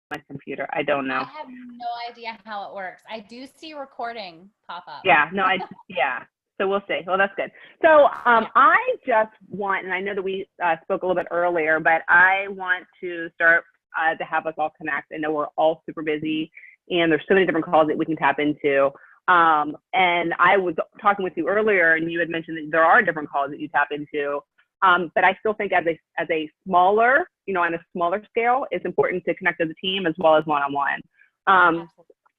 my computer. I don't I know. have no idea how it works. I do see recording pop up. Yeah, no, yeah. So we'll see. Well, that's good. So I just want, and I know that we spoke a little bit earlier, but I want to start to have us all connect. I know we're all super busy and there's so many different calls that we can tap into. And I was talking with you earlier and you had mentioned that there are different calls that you tap into. But I still think as a smaller, on a smaller scale, it's important to connect as a team as well as one-on-one.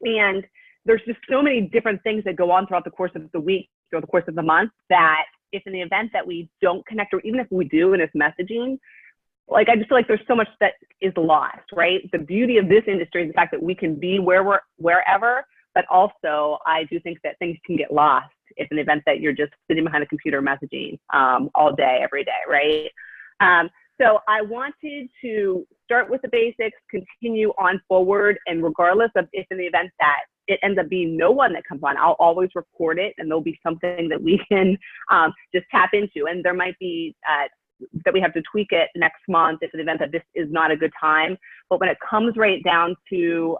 And there's just so many different things that go on throughout the course of the week, throughout the course of the month, that if in the event that we don't connect, or even if we do and it's messaging, like I just feel like there's so much that is lost, right? The beauty of this industry is the fact that we can be wherever, but also I do think that things can get lost if in the event that you're just sitting behind a computer messaging all day, every day, right? So I wanted to start with the basics, continue on forward, and regardless of if in the event that it ends up being no one that comes on, I'll always record it and there'll be something that we can just tap into. And there might be that we have to tweak it next month if in the event that this is not a good time. But when it comes right down to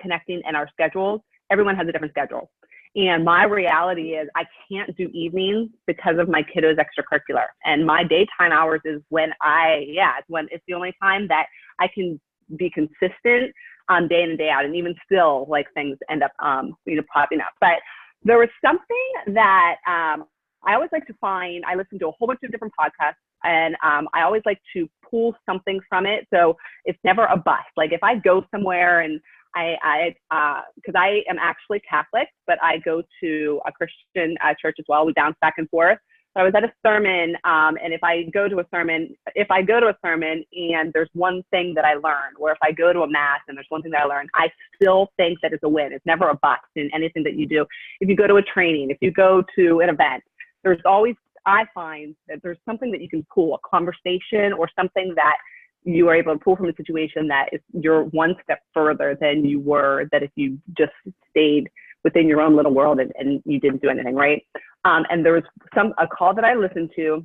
connecting and our schedules, everyone has a different schedule. And my reality is I can't do evenings because of my kiddos' extracurricular. And my daytime hours is when it's the only time that I can be consistent day in and day out. And even still, like, things end up, popping up. But there was something that I always like to find. I listen to a whole bunch of different podcasts, and I always like to pull something from it. So it's never a bust. Like if I go somewhere and because I am actually Catholic, but I go to a Christian church as well. We bounce back and forth. So I was at a sermon, and if I go to a sermon and there's one thing that I learned, or if I go to a mass and there's one thing that I learned, I still think that it's a win. It's never a bust in anything that you do. If you go to a training, if you go to an event, there's always, I find that there's something that you can pull, a conversation or something that you are able to pull from a situation that is you're one step further than you were that if you just stayed within your own little world and you didn't do anything, right? And there was a call that I listened to,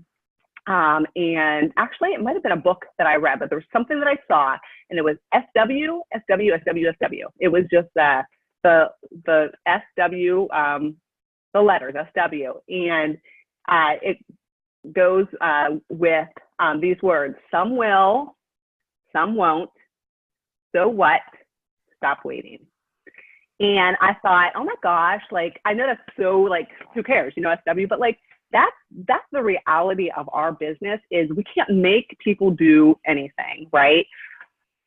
and actually it might have been a book that I read, but there was something that I saw, and it was SW. It was just the SW, the letters SW, and it goes with these words: some will, some won't, so what, stop waiting. And I thought, oh my gosh, like, I know that's so, like, who cares, SW, but like, that's the reality of our business is we can't make people do anything, right?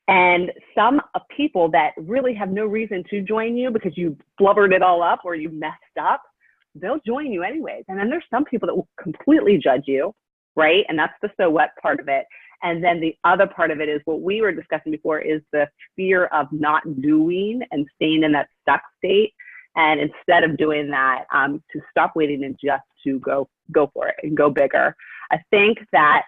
And some people that really have no reason to join you because you blubbered it all up or you messed up, they'll join you anyways. And then there's some people that will completely judge you, right? And that's the so what part of it. And then the other part of it is what we were discussing before is the fear of not doing and staying in that stuck state. And instead of doing that, to stop waiting and just to go for it and go bigger. I think that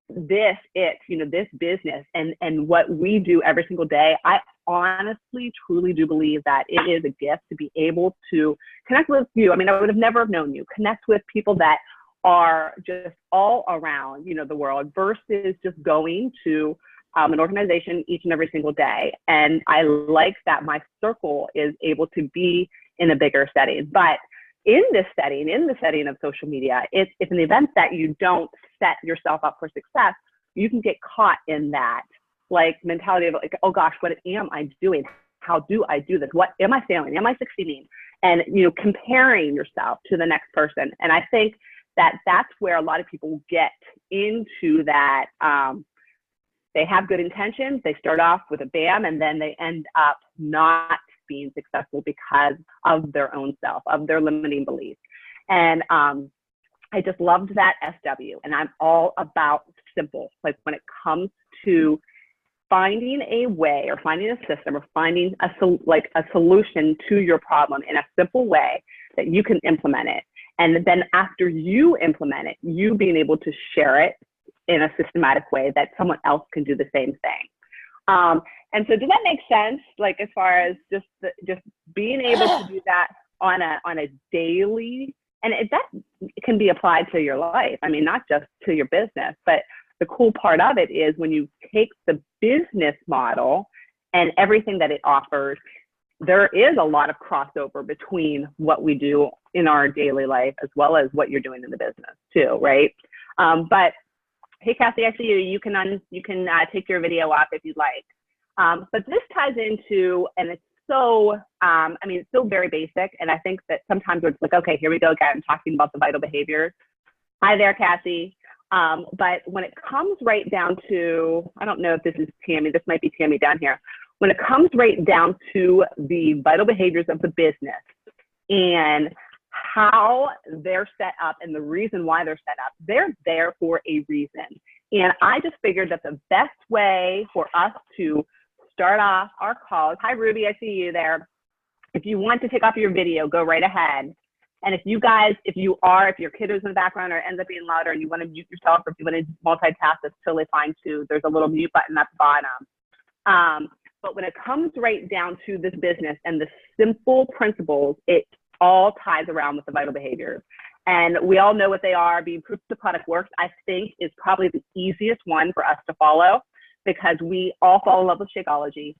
this business and what we do every single day, I honestly, truly do believe that it is a gift to be able to connect with you. I mean, I would have never known you, connect with people that are just all around, the world versus just going to an organization each and every single day. And I like that my circle is able to be in a bigger setting. But in the setting of social media, if in the event that you don't set yourself up for success, you can get caught in that like mentality of like, oh gosh, what am I doing? How do I do this? What am I failing? Am I succeeding? And, comparing yourself to the next person. And I think that's where a lot of people get into that. They have good intentions. They start off with a bam, and then they end up not being successful because of their own self, of their limiting beliefs. And I just loved that SW. And I'm all about simple. Like when it comes to finding a way or finding a system or finding a solution to your problem in a simple way that you can implement it. And then after you implement it, you being able to share it in a systematic way that someone else can do the same thing. And so does that make sense? Like as far as just being able to do that on a daily, and that can be applied to your life. I mean, not just to your business, but the cool part of it is when you take the business model and everything that it offers, there is a lot of crossover between what we do in our daily life as well as what you're doing in the business too, right? But hey, Cassie, I see you. You can take your video off if you'd like. But this ties into, and it's so, I mean, it's still very basic. And I think that sometimes it's like, okay, here we go again, talking about the vital behaviors. Hi there, Cassie. But when it comes right down to, I don't know if this is Tammy, this might be Tammy down here. When it comes right down to the vital behaviors of the business and how they're set up and the reason why they're set up, they're there for a reason. And I just figured that the best way for us to start off our calls, hi Ruby, I see you there. If you want to take off your video, go right ahead. And if you guys, if your kid is in the background or ends up being louder and you want to mute yourself, or if you want to multitask, that's totally fine too. There's a little mute button at the bottom. But when it comes right down to this business and the simple principles, it all ties around with the vital behaviors. And we all know what they are. Being proof the product works, I think, is probably the easiest one for us to follow because we all fall in love with Shakeology.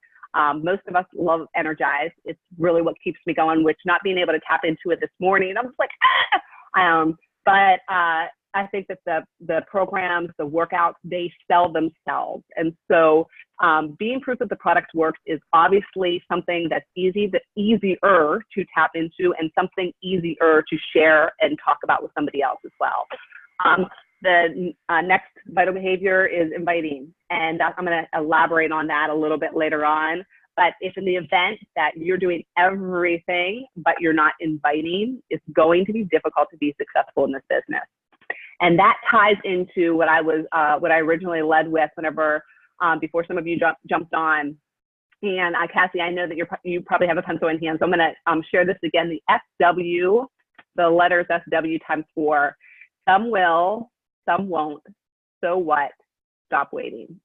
Most of us love Energize. It's really what keeps me going, which not being able to tap into it this morning, I'm just like, but I think that the programs, the workouts, they sell themselves. And so being proof that the product works is obviously something that's easier to tap into and something easier to share and talk about with somebody else as well. The next vital behavior is inviting. And I'm going to elaborate on that a little bit later on. But if in the event that you're doing everything, but you're not inviting, it's going to be difficult to be successful in this business. And that ties into what I originally led with whenever, before some of you jumped on. And Cassie, I know that you probably have a pencil in hand, so I'm gonna share this again. The SW, the letters SW times 4. Some will, some won't. So what? Stop waiting.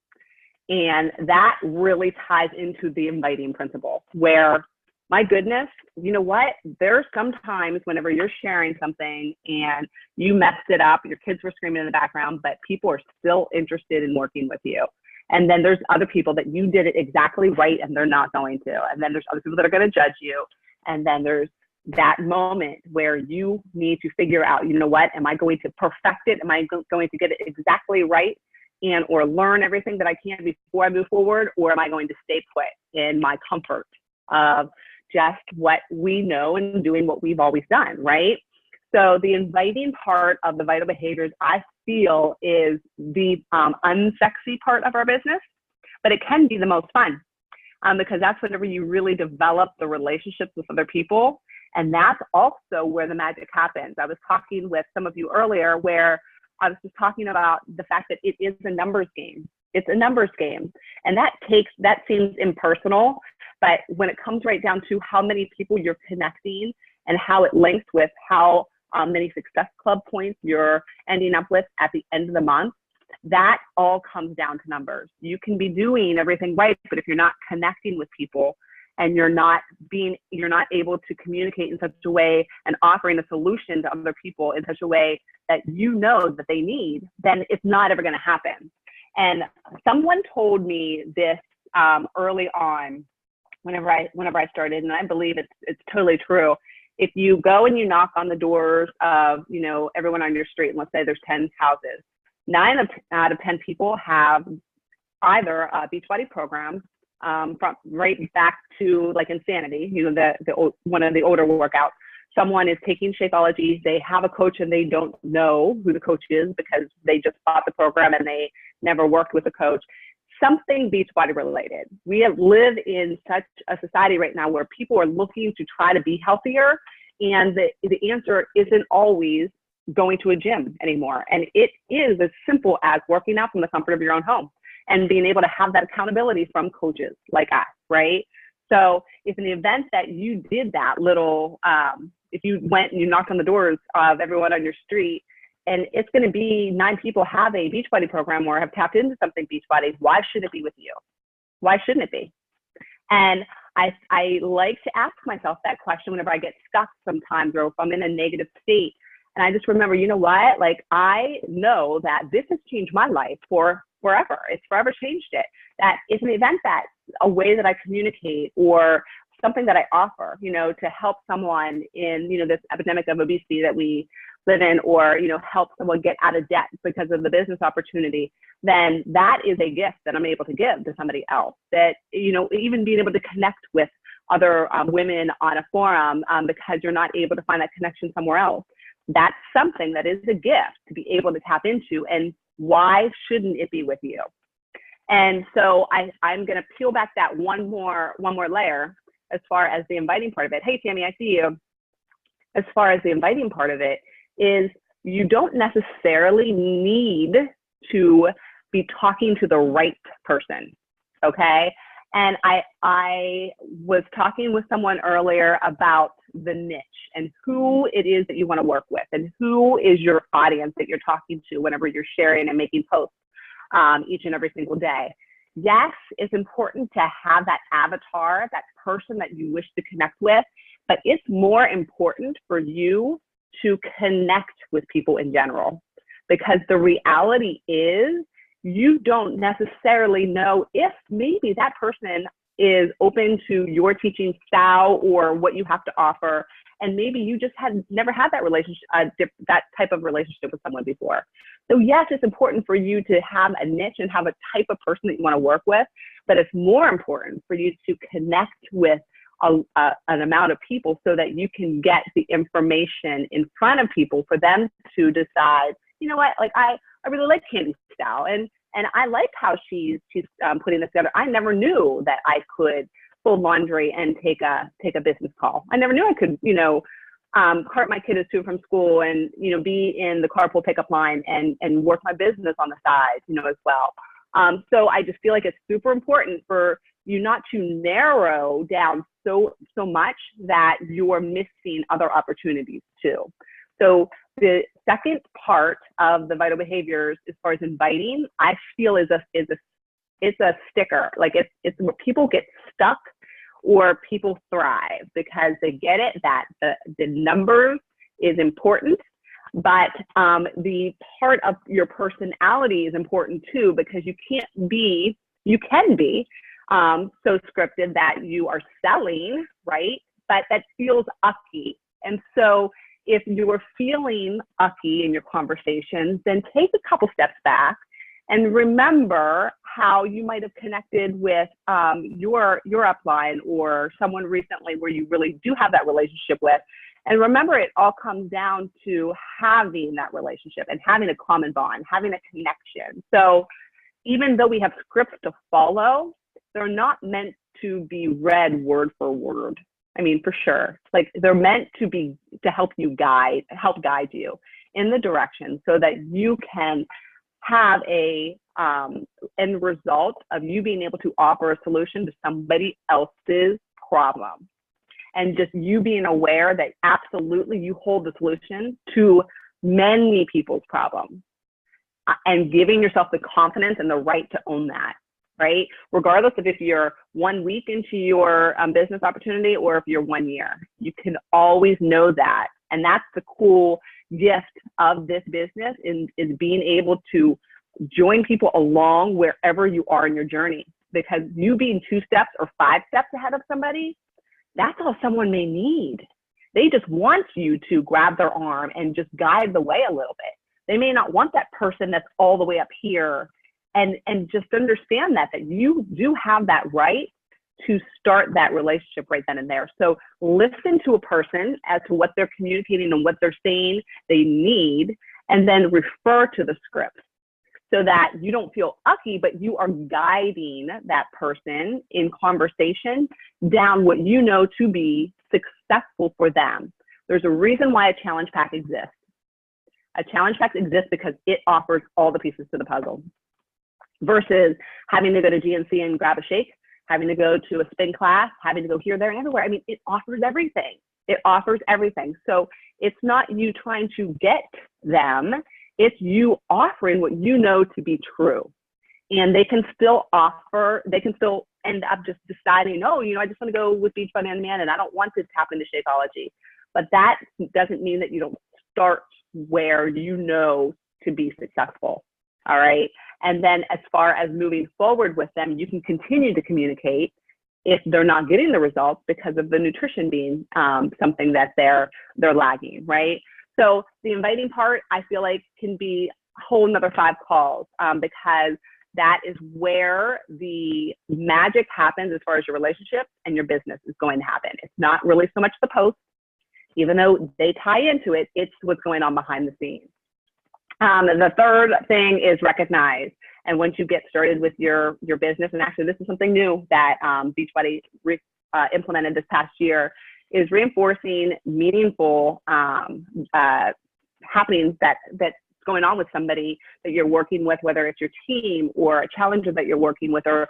And that really ties into the inviting principle where, my goodness, you know what? There's sometimes whenever you're sharing something and you messed it up, your kids were screaming in the background, but people are still interested in working with you. And then there's other people that you did it exactly right and they're not going to. And then there's other people that are going to judge you. And then there's that moment where you need to figure out, you know what? Am I going to perfect it? Am I going to get it exactly right? And or learn everything that I can before I move forward? Or am I going to stay put in my comfort of just what we know and doing what we've always done, right? So the inviting part of the vital behaviors, I feel, is the unsexy part of our business, but it can be the most fun because that's whenever you really develop the relationships with other people. And that's also where the magic happens. I was talking with some of you earlier where I was just talking about the fact that it is a numbers game. It's a numbers game. And that seems impersonal, but when it comes right down to how many people you're connecting and how it links with how many Success Club points you're ending up with at the end of the month, that all comes down to numbers. You can be doing everything right, but if you're not connecting with people and you're not able to communicate in such a way and offering a solution to other people in such a way that you know that they need, then it's not ever going to happen. And someone told me this early on whenever I started, and I believe it's totally true. If you go and you knock on the doors of, you know, everyone on your street, and let's say there's 10 houses, 9 out of 10 people have either a Beachbody program from right back to like Insanity, you know, the one of the older workouts. Someone is taking Shakeology, they have a coach and they don't know who the coach is because they just bought the program and they never worked with a coach. Something Beachbody related. We live in such a society right now where people are looking to try to be healthier, and the answer isn't always going to a gym anymore. And it is as simple as working out from the comfort of your own home and being able to have that accountability from coaches like us, right? So if in the event that you did that little, if you went and you knocked on the doors of everyone on your street, and it's going to be 9 people have a Beachbody program or have tapped into something Beachbody, why should it be with you? Why shouldn't it be? And I like to ask myself that question whenever I get stuck sometimes, or if I'm in a negative state. And I just remember, you know what? Like, I know that this has changed my life for forever. It's forever changed it. That it's an event, that a way that I communicate, or something that I offer, you know, to help someone in, you know, this epidemic of obesity that we live in, or, you know, help someone get out of debt because of the business opportunity, then that is a gift that I'm able to give to somebody else. That, you know, even being able to connect with other women on a forum because you're not able to find that connection somewhere else. That's something that is a gift to be able to tap into, and why shouldn't it be with you? And so I'm going to peel back that one more layer as far as the inviting part of it. Hey, Tammy, I see you. As far as the inviting part of it is, you don't necessarily need to be talking to the right person, okay? And I was talking with someone earlier about the niche and who it is that you want to work with, and who is your audience that you're talking to whenever you're sharing and making posts each and every single day. Yes, it's important to have that avatar, that person that you wish to connect with, but it's more important for you to connect with people in general, because the reality is, you don't necessarily know if maybe that person is open to your teaching style or what you have to offer. And maybe you just had never had that relationship, that type of relationship with someone before. So yes, it's important for you to have a niche and have a type of person that you want to work with, but it's more important for you to connect with an amount of people so that you can get the information in front of people for them to decide, you know what, like I really like Candy's style, and I like how she's putting this together. I never knew that I could fold laundry and take a business call. I never knew I could, you know, cart my kid to from school and, you know, be in the carpool pickup line and work my business on the side, you know, as well. So I just feel like it's super important for you not to narrow down so much that you're missing other opportunities too. So the second part of the vital behaviors, as far as inviting, I feel is a sticker. Like it's where people get stuck or people thrive, because they get it that the numbers is important, but the part of your personality is important too, because you can be so scripted that you are selling, right? But that feels ucky. And so if you are feeling ucky in your conversations, then take a couple steps back and remember how you might have connected with your upline or someone recently where you really do have that relationship with. And remember, it all comes down to having that relationship and having a common bond, having a connection. So even though we have scripts to follow, they're not meant to be read word for word. I mean, for sure, like they're meant to help guide you in the direction so that you can have a end result of you being able to offer a solution to somebody else's problem. And just you being aware that absolutely you hold the solution to many people's problems, and giving yourself the confidence and the right to own that. Right? Regardless of if you're 1 week into your business opportunity or if you're 1 year, you can always know that. And that's the cool gift of this business is being able to join people along wherever you are in your journey, because you being 2 steps or 5 steps ahead of somebody, that's all someone may need. They just want you to grab their arm and just guide the way a little bit. They may not want that person that's all the way up here. And just understand that you do have that right to start that relationship right then and there. So listen to a person as to what they're communicating and what they're saying they need, and then refer to the script so that you don't feel ucky, but you are guiding that person in conversation down what you know to be successful for them. There's a reason why a challenge pack exists. A challenge pack exists because it offers all the pieces to the puzzle, versus having to go to GNC and grab a shake, having to go to a spin class, having to go here, there, and everywhere. I mean, it offers everything. It offers everything. So it's not you trying to get them, it's you offering what you know to be true. And they can still end up just deciding, oh, you know, I just want to go with Beachbody On Demand and I don't want to tap into Shakeology. But that doesn't mean that you don't start where you know to be successful. All right. And then as far as moving forward with them, you can continue to communicate if they're not getting the results because of the nutrition being something that they're lagging, right? So the inviting part, I feel like, can be a whole another 5 calls because that is where the magic happens as far as your relationship and your business is going to happen. It's not really so much the post, even though they tie into it, it's what's going on behind the scenes. The third thing is recognize. And once you get started with your business, and actually this is something new that Beachbody implemented this past year, is reinforcing meaningful happenings that's going on with somebody that you're working with, whether it's your team or a challenger that you're working with, or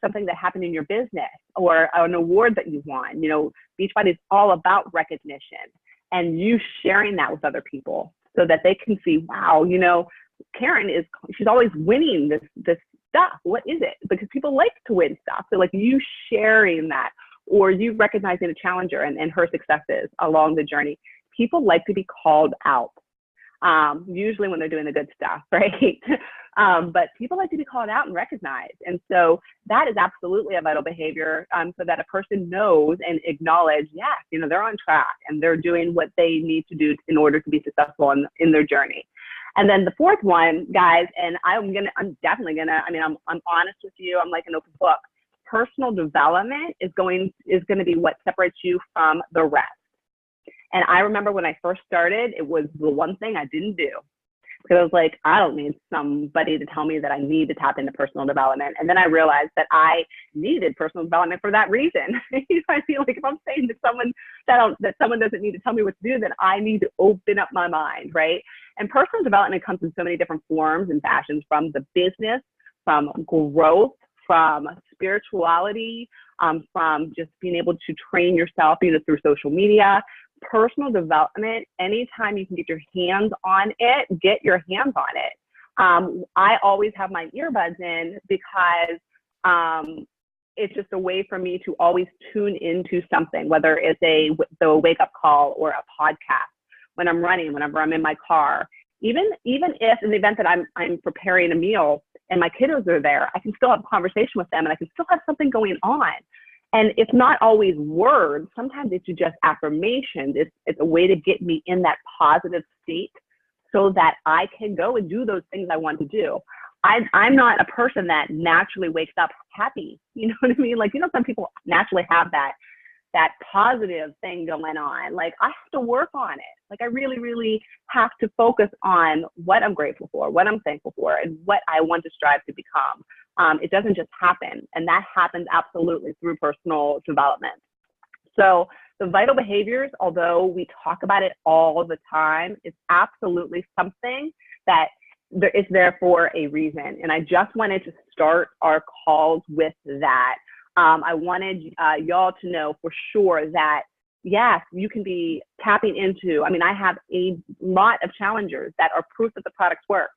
something that happened in your business or an award that you won. You know, Beachbody is all about recognition and you sharing that with other people so that they can see, wow, you know, Karen she's always winning this stuff. What is it? Because people like to win stuff. So like you sharing that, or you recognizing a challenger and her successes along the journey. People like to be called out, usually when they're doing the good stuff, right? But people like to be called out and recognized. And so that is absolutely a vital behavior so that a person knows and acknowledge, yes, you know, they're on track and they're doing what they need to do in order to be successful in their journey. And then the fourth one, guys, and I'm definitely gonna, I mean, I'm honest with you. I'm like an open book. Personal development is going to be what separates you from the rest. And I remember when I first started, it was the one thing I didn't do. Because I was like, I don't need somebody to tell me that I need to tap into personal development. And then I realized that I needed personal development for that reason. I feel like if I'm saying to someone that someone doesn't need to tell me what to do, then I need to open up my mind, right? And personal development comes in so many different forms and fashions, from the business, from growth, from spirituality, from just being able to train yourself, either through social media. Personal development, anytime you can get your hands on it, get your hands on it. I always have my earbuds in because it's just a way for me to always tune into something, whether it's the wake up call or a podcast, when I'm running, whenever I'm in my car, even if in the event that I'm preparing a meal and my kiddos are there, I can still have a conversation with them and I can still have something going on. And it's not always words. Sometimes it's just affirmations. It's a way to get me in that positive state so that I can go and do those things I want to do. I'm not a person that naturally wakes up happy. You know what I mean? Like, you know, some people naturally have that positive thing going on. Like, I have to work on it. Like, I really, really have to focus on what I'm grateful for, what I'm thankful for, and what I want to strive to become. It doesn't just happen. And that happens absolutely through personal development. So the vital behaviors, although we talk about it all the time, it's absolutely something that is there for a reason. And I just wanted to start our calls with that. I wanted y'all to know for sure that, yes, you can be tapping into, I mean, I have a lot of challengers that are proof that the products work,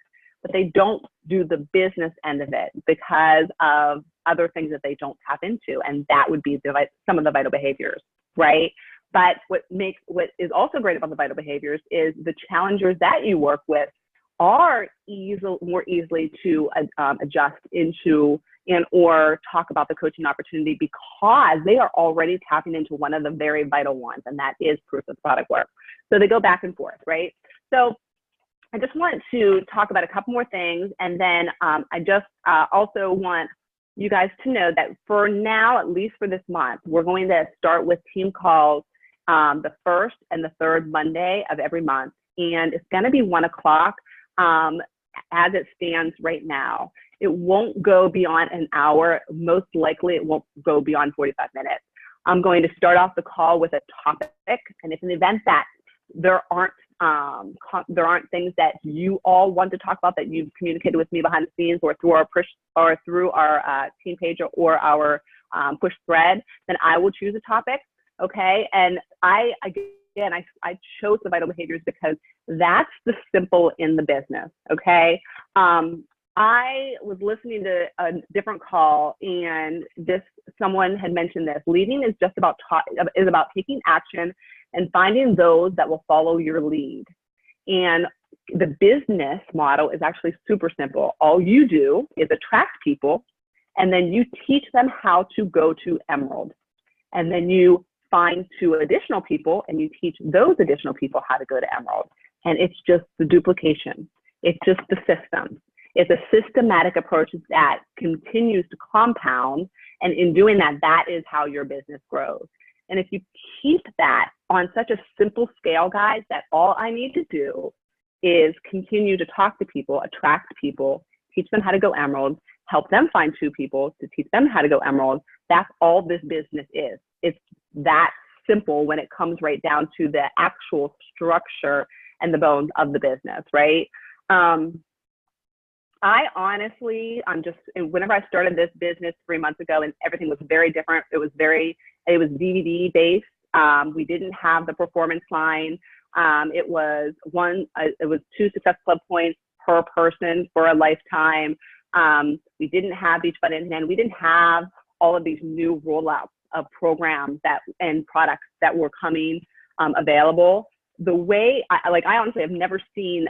but they don't do the business end of it because of other things that they don't tap into. And that would be some of the vital behaviors, right? But what is also great about the vital behaviors is the challengers that you work with are more easily to adjust into or talk about the coaching opportunity because they are already tapping into one of the very vital ones, and that is proof that the product works. So they go back and forth, right? So I just want to talk about a couple more things, and then I just also want you guys to know that for now, at least for this month, we're going to start with team calls the first and the third Monday of every month, and it's going to be 1 o'clock as it stands right now. It won't go beyond an hour. Most likely, it won't go beyond 45 minutes. I'm going to start off the call with a topic, and if in the event that there aren't things that you all want to talk about that you've communicated with me behind the scenes or through our push or through our team page or our push thread, then I will choose a topic. Okay, and I chose the vital behaviors because that's the simple in the business. Okay. I was listening to a different call, and someone had mentioned this. Leading is about taking action and finding those that will follow your lead. And the business model is actually super simple. All you do is attract people, and then you teach them how to go to Emerald. And then you find 2 additional people, and you teach those additional people how to go to Emerald. And it's just the duplication. It's just the system. It's a systematic approach that continues to compound. And in doing that, that is how your business grows. And if you keep that on such a simple scale, guys, that all I need to do is continue to talk to people, attract people, teach them how to go Emerald, help them find 2 people to teach them how to go Emerald. That's all this business is. It's that simple when it comes right down to the actual structure and the bones of the business, right? I honestly, whenever I started this business 3 months ago, and everything was very different. It was DVD based. We didn't have the performance line. It was 2 Success Club points per person for a lifetime. We didn't have Beachbody in hand. We didn't have all of these new rollouts of programs and products that were coming available. The way I honestly have never seen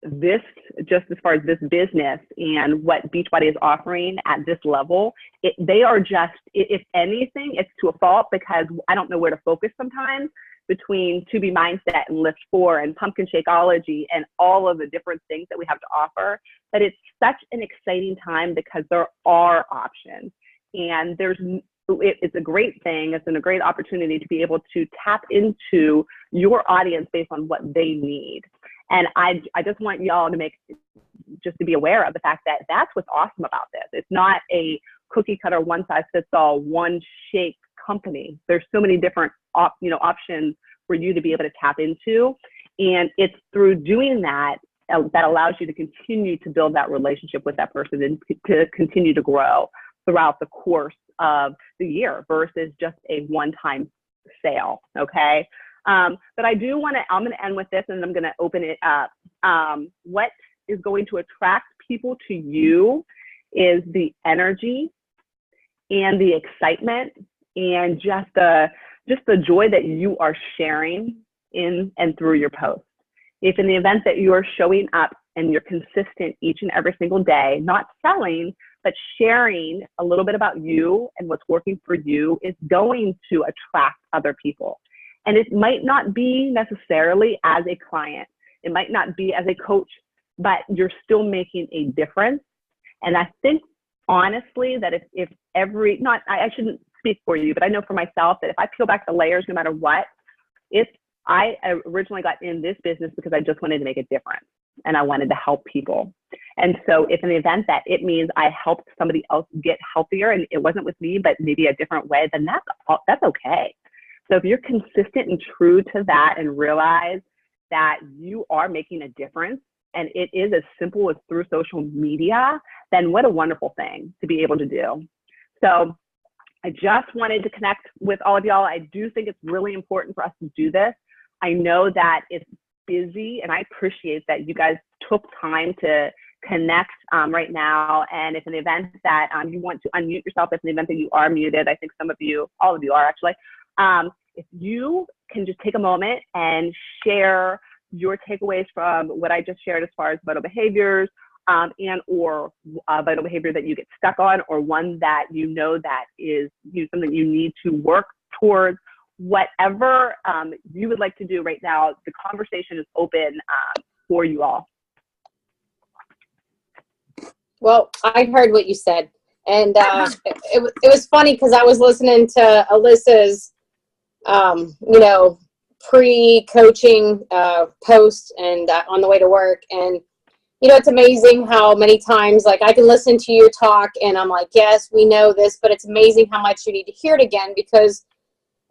this, just as far as this business and what Beachbody is offering at this level. They are just, if anything, it's to a fault, because I don't know where to focus sometimes between 2B Mindset and Lift 4 and Pumpkin Shakeology and all of the different things that we have to offer. But it's such an exciting time because there are options, and it's a great thing. It's a great opportunity to be able to tap into your audience based on what they need. And I just want y'all to to be aware of the fact that that's what's awesome about this. It's not a cookie cutter, one size fits all, one shake company. There's so many different options for you to be able to tap into. And it's through doing that that allows you to continue to build that relationship with that person and to continue to grow throughout the course of the year versus just a one-time sale, okay? But I'm going to end with this, and I'm going to open it up. What is going to attract people to you is the energy and the excitement and just the joy that you are sharing in and through your posts. If in the event that you are showing up and you're consistent each and every single day, not selling, but sharing a little bit about you and what's working for you, is going to attract other people. And it might not be necessarily as a client. It might not be as a coach, but you're still making a difference. And I think, honestly, that I shouldn't speak for you, but I know for myself that if I peel back the layers, no matter what, I originally got in this business because I just wanted to make a difference and I wanted to help people. And so if in the event that it means I helped somebody else get healthier and it wasn't with me, but maybe a different way, then that's okay. So if you're consistent and true to that and realize that you are making a difference and it is as simple as through social media, then what a wonderful thing to be able to do. So I just wanted to connect with all of y'all. I do think it's really important for us to do this. I know that it's busy, and I appreciate that you guys took time to connect right now. And if in the event that you want to unmute yourself, if in the event that you are muted, I think all of you are actually, if you can just take a moment and share your takeaways from what I just shared as far as vital behaviors and or vital behavior that you get stuck on, or one that you know that is something you need to work towards, whatever you would like to do right now. The conversation is open for you all. Well, I heard what you said, and it was funny because I was listening to Alyssa's pre-coaching post and on the way to work. And, it's amazing how many times, like, I can listen to you talk and I'm like, yes, we know this, but it's amazing how much you need to hear it again, because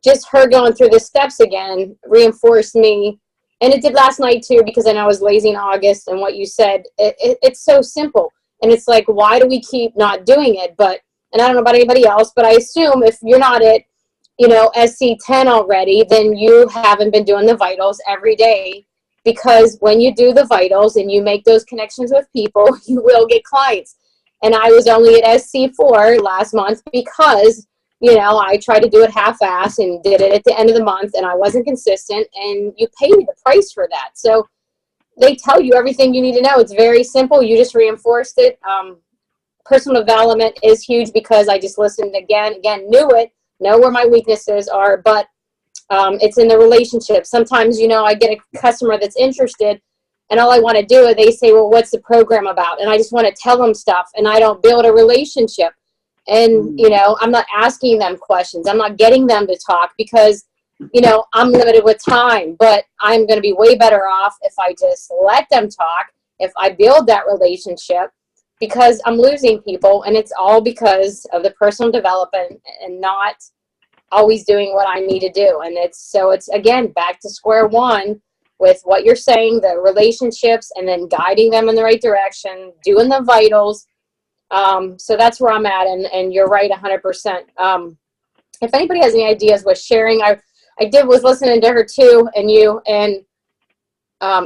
just her going through the steps again reinforced me. And it did last night too, because I know I was lazy in August, and what you said, it's so simple. And it's like, why do we keep not doing it? And I don't know about anybody else, but I assume if you're not at SC10 already, then you haven't been doing the vitals every day, because when you do the vitals and you make those connections with people, you will get clients. And I was only at SC4 last month because you know, I tried to do it half-ass and did it at the end of the month, and I wasn't consistent, and you pay me the price for that. So they tell you everything you need to know. It's very simple. You just reinforced it. Personal development is huge because I just listened again, knew it, know where my weaknesses are, but it's in the relationship. Sometimes, you know, I get a customer that's interested, and all I want to do is they say, well, what's the program about? And I just want to tell them stuff, and I don't build a relationship. And, you know, I'm not asking them questions. I'm not getting them to talk because, you know, I'm limited with time, but I'm going to be way better off if I just let them talk, if I build that relationship, because I'm losing people, and it's all because of the personal development and not always doing what I need to do. And it's again, back to square one with what you're saying, the relationships, and then guiding them in the right direction, doing the vitals. So that's where I'm at, and you're right 100%. If anybody has any ideas with sharing, I was listening to her too, and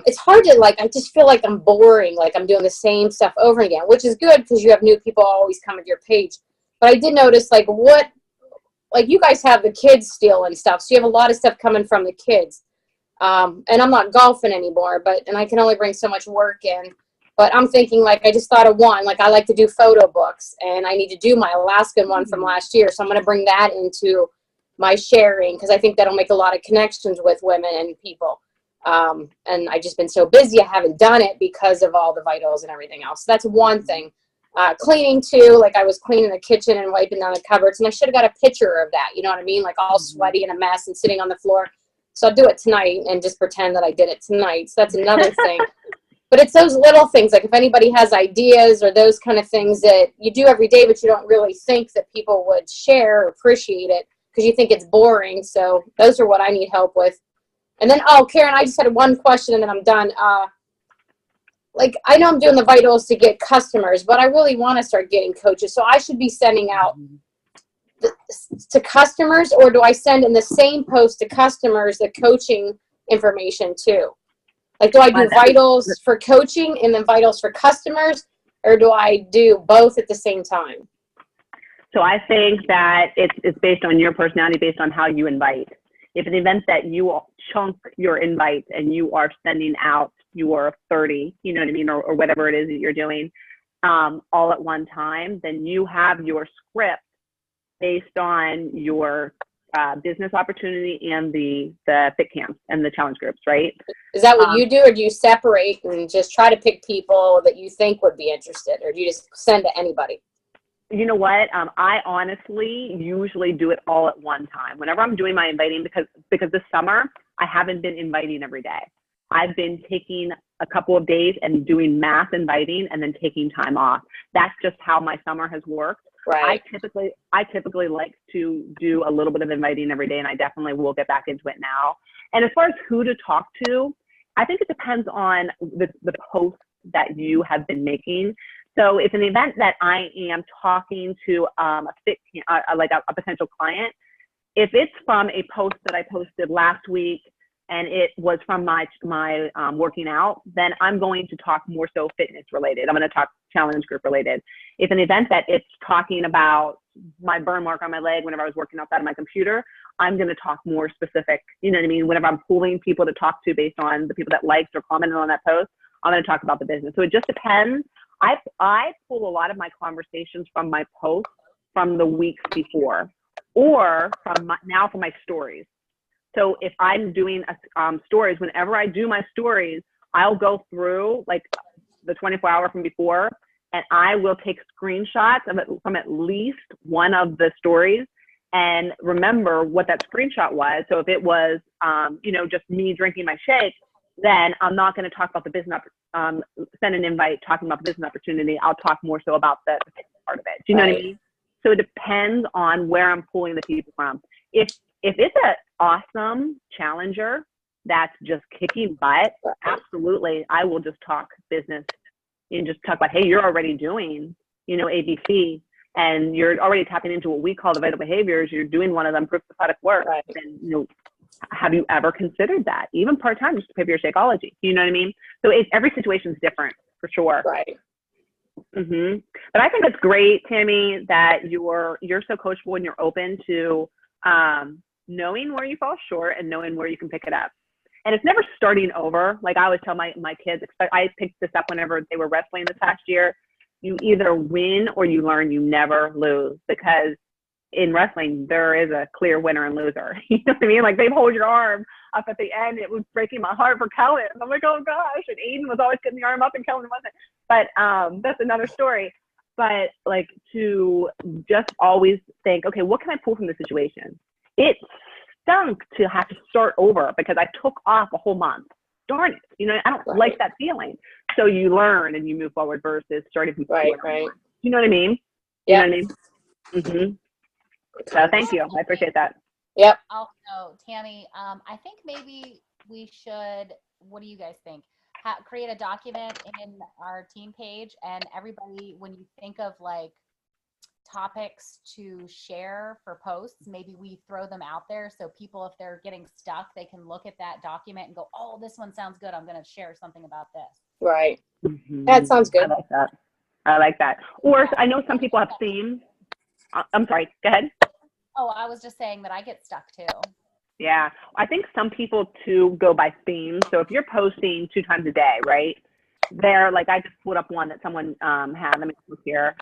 it's hard to, like, I just feel like I'm boring, like I'm doing the same stuff over again, which is good because you have new people always coming to your page. But I did notice, like you guys have the kids still and stuff, so you have a lot of stuff coming from the kids. And I'm not golfing anymore, and I can only bring so much work in. But I'm thinking, like, I just thought of one, like, I like to do photo books, and I need to do my Alaskan one from last year. So I'm going to bring that into my sharing because I think that'll make a lot of connections with women and people. And I've just been so busy, I haven't done it because of all the vitals and everything else. So that's one thing. Cleaning too, like I was cleaning the kitchen and wiping down the cupboards, and I should have got a picture of that. You know what I mean? Like all sweaty and a mess and sitting on the floor. So I'll do it tonight and just pretend that I did it tonight. So that's another thing. But it's those little things, like if anybody has ideas or those kind of things that you do every day, but you don't really think that people would share or appreciate it because you think it's boring. So those are what I need help with. And then, Karen, I just had one question and then I'm done. Like, I know I'm doing the vitals to get customers, but I really want to start getting coaches. So I should be sending out to customers, or do I send in the same post to customers the coaching information too? Like, do I do vitals for coaching and then vitals for customers, or do I do both at the same time? So I think that it's based on your personality, based on how you invite. If an event that you chunk your invites and you are sending out your 30, you know what I mean, or whatever it is that you're doing all at one time, then you have your script based on your business opportunity and the fit camps and the challenge groups, right? Is that what you do, or do you separate and just try to pick people that you think would be interested, or do you just send to anybody? You know what? I honestly usually do it all at one time. Whenever I'm doing my inviting, because this summer I haven't been inviting every day. I've been taking a couple of days and doing mass inviting and then taking time off. That's just how my summer has worked. Right. I typically like to do a little bit of inviting every day, and I definitely will get back into it now. And as far as who to talk to, I think it depends on the posts that you have been making. So if an event that I am talking to a potential client, if it's from a post that I posted last week and it was from my working out, then I'm going to talk more so fitness related. I'm going to talk challenge group related. If an event that it's talking about my burn mark on my leg whenever I was working outside of my computer, I'm going to talk more specific. You know what I mean? Whenever I'm pulling people to talk to based on the people that liked or commented on that post, I'm going to talk about the business. So it just depends. I pull a lot of my conversations from my posts from the weeks before, or from my stories. So if I'm doing stories, whenever I do my stories, I'll go through like the 24-hour from before, and I will take screenshots of it from at least one of the stories and remember what that screenshot was. So if it was, just me drinking my shake, then I'm not going to talk about the business, send an invite talking about the business opportunity. I'll talk more so about the part of it. Do you know what I mean? So it depends on where I'm pulling the people from. If it's an awesome challenger that's just kicking butt, absolutely, I will just talk business and just talk about, hey, you're already doing, ABC, and you're already tapping into what we call the vital behaviors. You're doing one of them, proof the product works. Right. And, have you ever considered that, even part-time, just to pay for your Shakeology? You know what I mean? So every situation is different, for sure. Right. hmm But I think it's great, Tammy, that you're so coachable and you're open to knowing where you fall short and knowing where you can pick it up. And it's never starting over. Like I always tell my kids, I picked this up whenever they were wrestling this past year. You either win or you learn. You never lose, because in wrestling there is a clear winner and loser. You know what I mean? Like they hold your arm up at the end. It was breaking my heart for Kellen. I'm like, oh gosh. And Aiden was always getting the arm up and Kellen wasn't. But that's another story. But like to just always think, okay, what can I pull from the situation? It stunk to have to start over because I took off a whole month. Darn it. You know, I don't like that feeling. So you learn and you move forward versus starting from Right. You know what I mean? Yeah. You know what I mean? So thank you. I appreciate that. Yep. Also, Tammy, I think maybe we should, what do you guys think? Create a document in our team page, and everybody, when you think of like topics to share for posts, maybe we throw them out there so people, if they're getting stuck, they can look at that document and go, oh, this one sounds good. I'm going to share something about this. Right. That sounds good. I like that. Or I know some people have themes. I'm sorry. Go ahead. Oh, I was just saying that I get stuck too. Yeah. I think some people too go by themes. So if you're posting 2 times a day, right? They're like, I just put up one that someone had. Let me look here.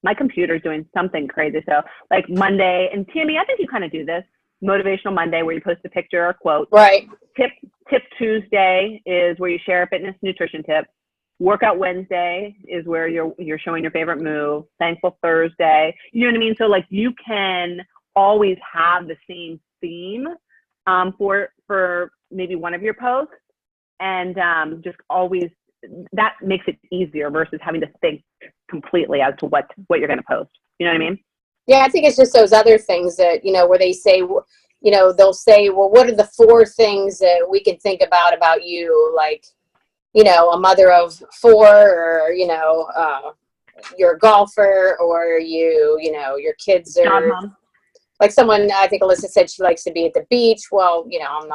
My computer's doing something crazy. So like Monday, and Tammy, I think you kind of do this. Motivational Monday, where you post a picture or quote. Right. Tip Tuesday is where you share a fitness nutrition tip. Workout Wednesday is where you're showing your favorite move. Thankful Thursday. You know what I mean? So like you can always have the same theme for maybe one of your posts, and just always, that makes it easier versus having to think completely as to what you're going to post. You know what I mean? Yeah, I think it's just those other things that, you know, where they say, you know, they'll say, well, what are the 4 things that we can think about you? Like, you know, a mother of 4, or, you know, you're a golfer, or you know, your kids are like someone, I think Alyssa said she likes to be at the beach. Well, you know,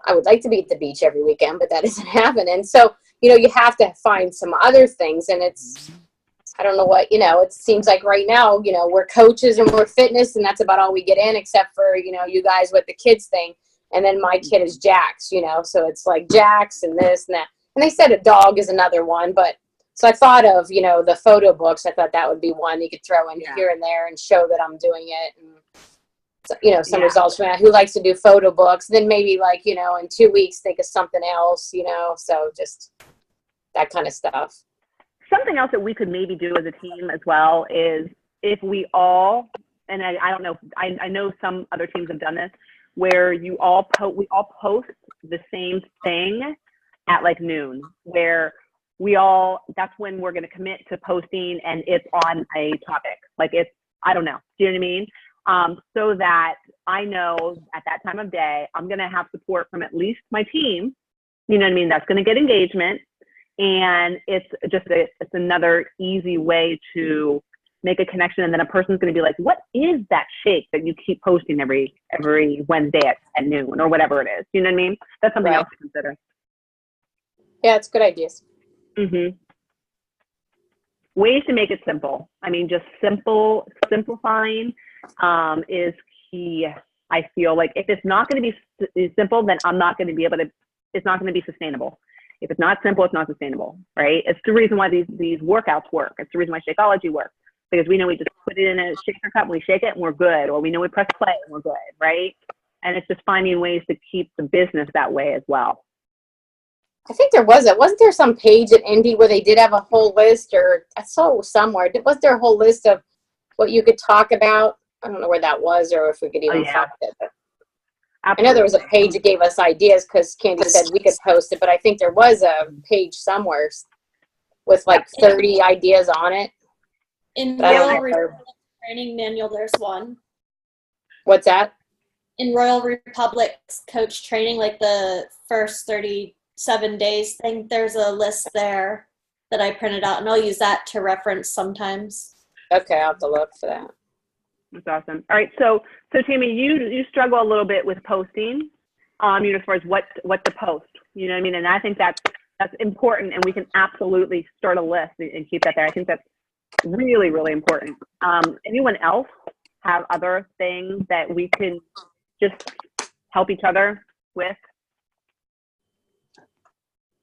I would like to be at the beach every weekend, but that isn't happening. So, you know, you have to find some other things, and it's, I don't know what, you know, it seems like right now, you know, we're coaches and we're fitness, and that's about all we get in, except for, you know, you guys with the kids thing. And then my kid is Jax, you know, so it's like Jax and this and that. And they said a dog is another one, but so I thought of, you know, the photo books. I thought that would be one you could throw in here and there and show that I'm doing it. And, so, you know, some results from that. Who likes to do photo books? Then maybe like, you know, in 2 weeks, think of something else, you know, so just that kind of stuff. Something else that we could maybe do as a team as well is if we all, and I don't know, I know some other teams have done this, where we all post the same thing at like noon, where that's when we're going to commit to posting, and it's on a topic. Like it's, I don't know. Do you know what I mean? So that I know at that time of day, I'm going to have support from at least my team. You know what I mean? That's going to get engagement. And it's just it's another easy way to make a connection. And then a person's going to be like, what is that shake that you keep posting every Wednesday at noon or whatever it is? You know what I mean? That's something else to consider. Yeah, it's good ideas. Mm-hmm. Ways to make it simple. I mean, just simplifying is key. I feel like if it's not going to be simple, then I'm not going to be able to, it's not going to be sustainable. If it's not simple, it's not sustainable, right? It's the reason why these workouts work. It's the reason why Shakeology works, because we know we just put it in a shaker cup and we shake it and we're good, or we know we press play and we're good, right? And it's just finding ways to keep the business that way as well. I think wasn't there some page at Indy where they did have a whole list, or I saw it somewhere, was there a whole list of what you could talk about? I don't know where that was, or if we could even find it. But I know there was a page that gave us ideas, because Candy said we could post it, but I think there was a page somewhere with like 30 ideas on it. In Royal Republic training manual, there's one. What's that? In Royal Republic's coach training, like the first 37 days thing, there's a list there that I printed out, and I'll use that to reference sometimes. Okay, I'll have to look for that. That's awesome. All right, so Tammy, you struggle a little bit with posting, you know, as far as what to post. You know what I mean? And I think that's That's important, and we can absolutely start a list and keep that there. I think that's really, really important. Anyone else have other things that we can just help each other with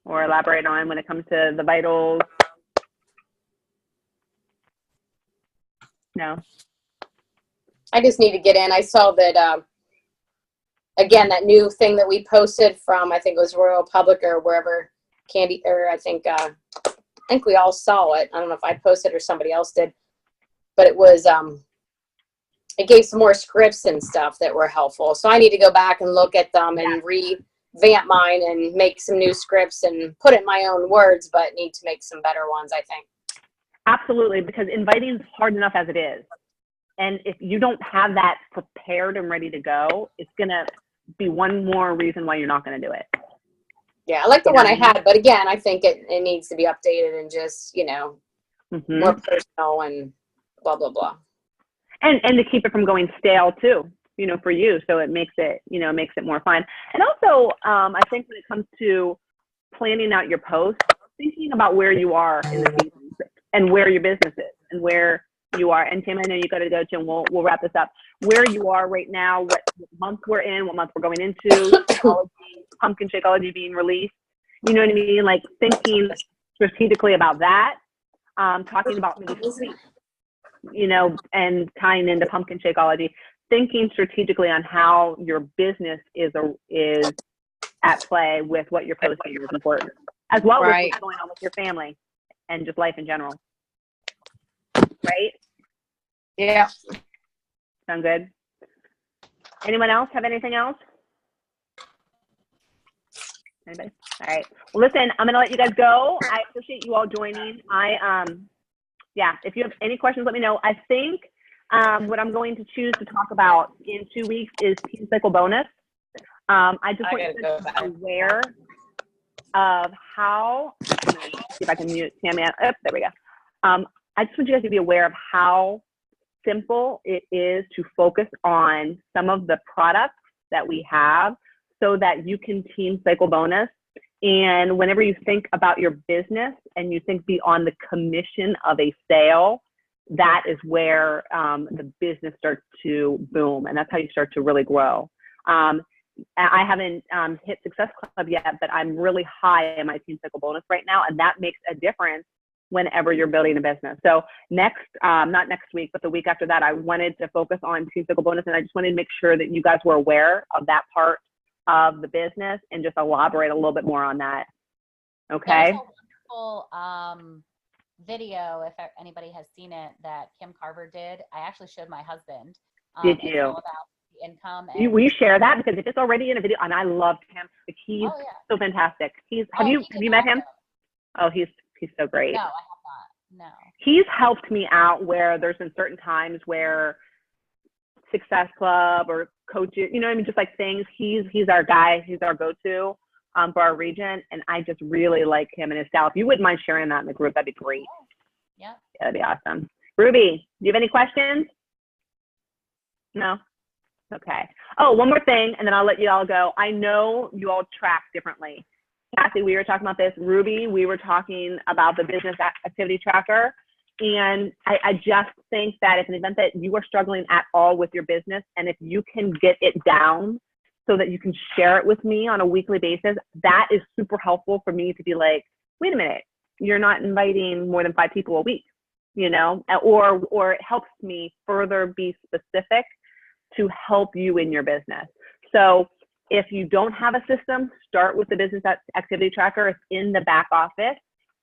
or elaborate on when it comes to the vitals? No? I just need to get in. I saw that, again, that new thing that we posted from, I think it was Royal Public or wherever, Candy, or I think we all saw it. I don't know if I posted or somebody else did, but it was, it gave some more scripts and stuff that were helpful. So I need to go back and look at them and revamp mine and make some new scripts and put it in my own words, but need to make some better ones, I think. Absolutely, because inviting is hard enough as it is. And if you don't have that prepared and ready to go, it's going to be one more reason why you're not going to do it. Yeah, I like the one I had, but again, I think it needs to be updated and just, more personal and blah, blah, blah. And to keep it from going stale too, for you. So it makes it, makes it more fun. And also, I think when it comes to planning out your posts, thinking about where you are in the season and where your business is and where you are. And Tim, I know you got to go to, and we'll wrap this up. Where you are right now, what month we're in, what month we're going into, Pumpkin Shakeology being released. You know what I mean? Like thinking strategically about that, talking about maybe sweets, and tying into Pumpkin Shakeology, thinking strategically on how your business is at play with what you're posting is important, as well as what's going on with your family and just life in general. Right? Yeah. Sound good? Anyone else have anything else? Anybody? All right. Well, listen, I'm going to let you guys go. I appreciate you all joining. If you have any questions, let me know. I think what I'm going to choose to talk about in 2 weeks is Team Cycle Bonus. I just want you to be aware of how, see if I can mute Tammy. Oh, there we go. I just want you guys to be aware of how simple it is to focus on some of the products that we have so that you can Team Cycle Bonus. And whenever you think about your business and you think beyond the commission of a sale, that is where the business starts to boom. And that's how you start to really grow. I haven't hit Success Club yet, but I'm really high in my Team Cycle Bonus right now. And that makes a difference whenever you're building a business. So not next week, but the week after that, I wanted to focus on Team Cycle Bonus. And I just wanted to make sure that you guys were aware of that part of the business and just elaborate a little bit more on that. Okay. There's a wonderful video, if anybody has seen it, that Kim Carver did. I actually showed my husband. Did you? All about the income. And will you share that? Because if it's already in a video, and I loved him. Like, he's so fantastic. Have you met him? Oh, he's so great. No, I have not. No. He's helped me out where there's been certain times where Success Club or coaches, just like things. He's our guy. He's our go-to for our region, and I just really like him and his style. If you wouldn't mind sharing that in the group, that'd be great. Yeah. That'd be awesome. Ruby, do you have any questions? No? Okay. Oh, one more thing, and then I'll let you all go. I know you all track differently. Kathy, we were talking about this. Ruby, we were talking about the business activity tracker. And I just think that it's an event that you are struggling at all with your business, and if you can get it down so that you can share it with me on a weekly basis, that is super helpful for me to be like, wait a minute, you're not inviting more than 5 people a week, or it helps me further be specific to help you in your business. So if you don't have a system, start with the business activity tracker. It's in the back office.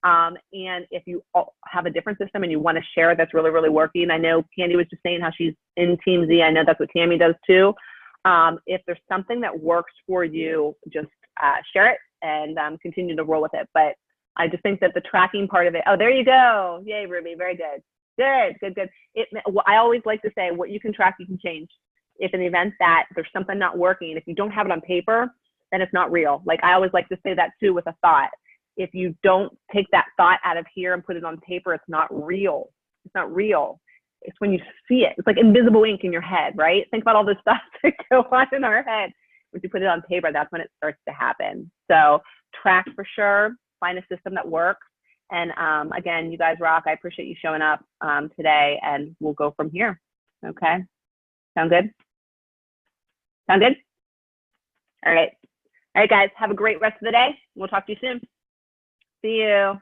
And if you have a different system and you want to share that's really, really working, I know Candy was just saying how she's in Team Z. I know that's what Tammy does too. If there's something that works for you, just share it and continue to roll with it. But I just think that the tracking part of it, oh, there you go. Yay, Ruby. Very good. Good. I always like to say what you can track, you can change. If an event that there's something not working, if you don't have it on paper, then it's not real. Like I always like to say that too with a thought. If you don't take that thought out of here and put it on paper, it's not real. It's not real. It's when you see it. It's like invisible ink in your head, right? Think about all the stuff that go on in our head. When you put it on paper, that's when it starts to happen. So track for sure. find a system that works. And again, you guys rock. I appreciate you showing up today, and we'll go from here. Okay. Sound good? Sound good? All right. All right, guys. Have a great rest of the day. We'll talk to you soon. See you.